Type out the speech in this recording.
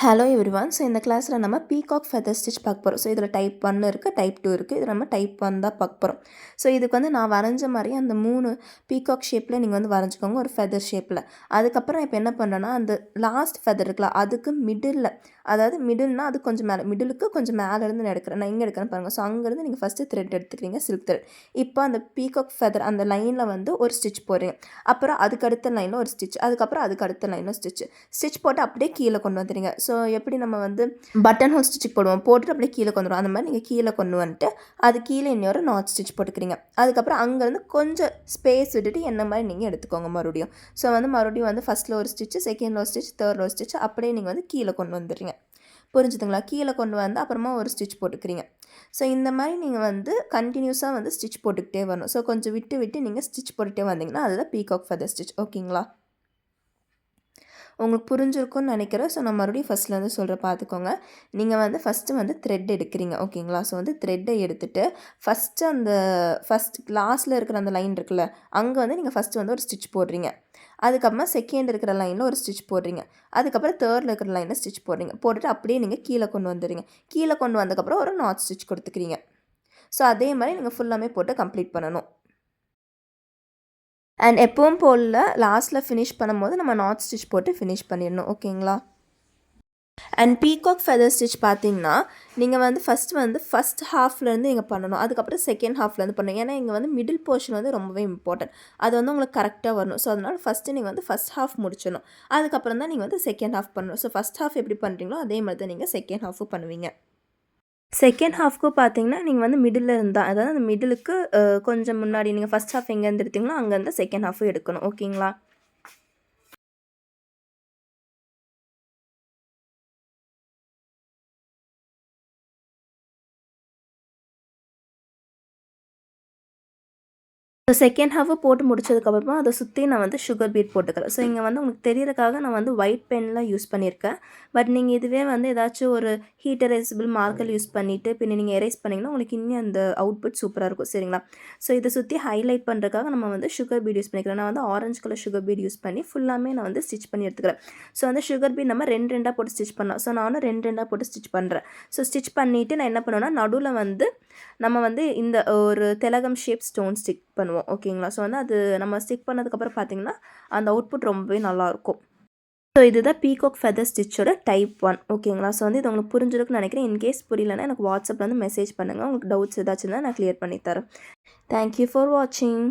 Hello everyone. So இந்த கிளாஸில் நம்ம பீகாக் ஃபெதர் ஸ்டிச் பார்க்க போகிறோம். ஸோ இதில் டைப் 1 இருக்குது, டைப் 2 இருக்குது. இது நம்ம டைப் 1 தான் பார்க்க போகிறோம். ஸோ இதுக்கு வந்து நான் வரைஞ்ச மாதிரியே அந்த 3 பீகாக் ஷேப்பில் நீங்கள் வந்து வரைஞ்சிக்கோங்க, ஒரு ஃபெதர் ஷேப்பில். அதுக்கப்புறம் இப்போ என்ன பண்ணுறேன்னா, அந்த லாஸ்ட் ஃபெதர் இருக்குல்ல, அதுக்கு மிடில், அதாவது மிடில்னால் அது கொஞ்சம் மேலே, மிடிலுக்கு கொஞ்சம் மேலேருந்து நான் எடுக்கிறேன். நான் எங்கே எடுக்கிறேன்னு பாருங்கள். ஸோ அங்கேருந்து நீங்கள் ஃபஸ்ட்டு த்ரெட் எடுத்துக்கிறீங்க, சில்க் த்ரெட். இப்போ அந்த பீகாக் ஃபெதர் அந்த லைனில் வந்து ஒரு ஸ்டிச் போடுறீங்க. அப்புறம் அதுக்கு அடுத்த லைனில் ஒரு ஸ்டிச், அதுக்கப்புறம் அதுக்கு அடுத்த லைனில் ஸ்டிச் போட்டு அப்படியே கீழே கொண்டு வந்துடுங்க. ஸோ எப்படி நம்ம வந்து பட்டன் ஹோல் ஸ்டிச் போடுவோம், போட்டுட்டு அப்படியே கீழே கொண்டு வரும், அந்த மாதிரி நீங்கள் கீழே கொண்டு வந்துட்டு அது கீழே இன்னொரு நாட் ஸ்டிச் போட்டுக்கிறீங்க. அதுக்கப்புறம் அங்கேருந்து கொஞ்சம் ஸ்பேஸ் விட்டுட்டு என்ன மாதிரி நீங்கள் எடுத்துக்கோங்க மறுபடியும். ஸோ வந்து மறுபடியும் வந்து ஃபஸ்ட்டில் ஒரு ஸ்டிச், செகண்டில் ஒரு ஸ்டிச், தேர்டில் ஒரு ஸ்டிச், அப்படியே நீங்கள் வந்து கீழே கொண்டு வந்துடுறீங்க. புரிஞ்சுதுங்களா? கீழே கொண்டு வந்து அப்புறமா ஒரு ஸ்டிச் போட்டுக்கிறீங்க. ஸோ இந்த மாதிரி நீங்கள் வந்து கண்டினியூஸாக வந்து ஸ்டிச் போட்டுக்கிட்டே வரணும். ஸோ கொஞ்சம் விட்டு விட்டு நீங்கள் ஸ்டிச் போட்டுகிட்டே வந்தீங்கன்னா அதுதான் பீகாக் ஃபெதர் ஸ்டிச். ஓகேங்களா? உங்களுக்கு புரிஞ்சிருக்கும்னு நினைக்கிறேன். ஸோ நான் மறுபடியும் ஃபஸ்ட்லேருந்து சொல்கிறேன், பார்த்துக்கோங்க. நீங்கள் வந்து ஃபஸ்ட்டு வந்து த்ரெட் எடுக்கிறீங்க. ஓகேங்களா? ஸோ வந்து த்ரெட்டை எடுத்துகிட்டு ஃபஸ்ட் லாஸ்ட்டில் இருக்கிற அந்த லைன் இருக்குல்ல, அங்கே வந்து நீங்கள் ஃபஸ்ட்டு வந்து ஒரு ஸ்டிச் போடுறீங்க. அதுக்கப்புறமா செகண்ட் இருக்கிற லைனில் ஒரு ஸ்டிச் போடுறீங்க. அதுக்கப்புறம் தேர்டில் இருக்கிற லைனில் ஸ்டிச் போடுறீங்க. போட்டுட்டு அப்படியே நீங்கள் கீழே கொண்டு வந்துடுறீங்க. கீழே கொண்டு வந்ததுக்கப்புறம் ஒரு நாட் ஸ்டிச் கொடுத்துக்கிறீங்க. ஸோ அதே மாதிரி நீங்கள் ஃபுல்லாமே போட்டு கம்ப்ளீட் பண்ணணும். அண்ட் எப்பவும் போல் லாஸ்ட்டில் ஃபினிஷ் பண்ணும்போது நம்ம நாட் ஸ்டிச் போட்டு ஃபினிஷ் பண்ணிடணும். ஓகேங்களா? அண்ட் பீகாக் ஃபெதர் ஸ்டிச் பார்த்தீங்கன்னா நீங்கள் வந்து ஃபஸ்ட் ஹாஃப்லேருந்து நீங்கள் பண்ணணும். அதுக்கப்புறம் செகண்ட் ஹாஃப்லேருந்து பண்ணணும். ஏன்னா இங்கே வந்து மிடில் போர்ஷன் வந்து ரொம்பவே இம்பார்ட்டன்ட். அது வந்து உங்களுக்கு கரெக்டாக வரணும். ஸோ அதனால் ஃபஸ்ட்டு நீங்கள் வந்து ஃபஸ்ட் ஹாஃப் முடிச்சிடணும். அதுக்கப்புறம் தான் நீங்கள் வந்து செகண்ட் ஹாஃப் பண்ணணும். ஸோ ஃபஸ்ட் ஹாஃப் எப்படி பண்ணுறீங்களோ அதே மாதிரி தான் நீங்கள் செகண்ட் ஹாஃபும் பண்ணுவீங்க. செகண்ட் ஹாஃப்க்கு பார்த்தீங்கன்னா நீங்கள் வந்து மிடில் இருந்தால், அதாவது அந்த மிடிலுக்கு கொஞ்சம் முன்னாடி நீங்கள் ஃபஸ்ட் ஹாஃப் எங்கேருந்து எடுத்தீங்களோ அங்கேருந்து செகண்ட் ஹாஃபும் எடுக்கணும். ஓகேங்களா? ஸோ செகண்ட் ஹாஃபு போட்டு முடிச்சதுக்கப்புறமா அதை சுற்றி நான் வந்து சுகர் பீட் போட்டுக்கிறேன். ஸோ இங்கே வந்து உங்களுக்கு தெரியறதுக்காக நான் வந்து ஒயிட் பென்லாம் யூஸ் பண்ணியிருக்கேன். பட் நீங்கள் இதுவே வந்து ஏதாச்சும் ஒரு ஹீட் எரேசபிள் மார்க்கர் யூஸ் பண்ணிவிட்டு பின்ன நீங்கள் எரேஸ் பண்ணிங்கன்னா உங்களுக்கு இன்னும் அந்த அவுட்புட் சூப்பராக இருக்கும். சரிங்களா? ஸோ இதை சுற்றி ஹைலைட் பண்ணுறதுக்காக நம்ம வந்து சுகர் பீட் யூஸ் பண்ணிக்கிறேன். நான் வந்து orange colour sugar beat use பண்ணி ஃபுல்லாமே நான் வந்து ஸ்டிச் பண்ணி எடுத்துக்கிறேன். ஸோ அந்த சுகர் பீட் நம்ம 2 போட்டு ஸ்டிச் பண்ணலாம். ஸோ நானும் 2 போட்டு ஸ்டிச் பண்ணுறேன். ஸோ ஸ்டிச் பண்ணிவிட்டு நான் என்ன பண்ணுவேன்னா, நடுவில் வந்து நம்ம வந்து இந்த ஒரு திலகம் ஷேப் ஸ்டோன் ஸ்டிக் பண்ணுவோம். ஓகேங்களா? ஸோ வந்து அது நம்ம ஸ்டிக் பண்ணதுக்கப்புறம் பார்த்தீங்கன்னா அந்த அவுட்புட் ரொம்பவே நல்லாயிருக்கும். ஸோ இதுதான் பீகாக் ஃபெதர் ஸ்டிச்சோட டைப் 1. ஓகேங்களா? ஸோ வந்து இது உங்களுக்கு புரிஞ்சிருக்குன்னு நினைக்கிறேன். இன்கேஸ் புரியலன்னா எனக்கு வாட்ஸ்அப்பில் வந்து மெசேஜ் பண்ணுங்கள். உங்களுக்கு டவுட்ஸ் ஏதாச்சும் இருந்தால் நான் கிளியர் பண்ணித்தரேன். தேங்க்யூ ஃபார் வாட்சிங்.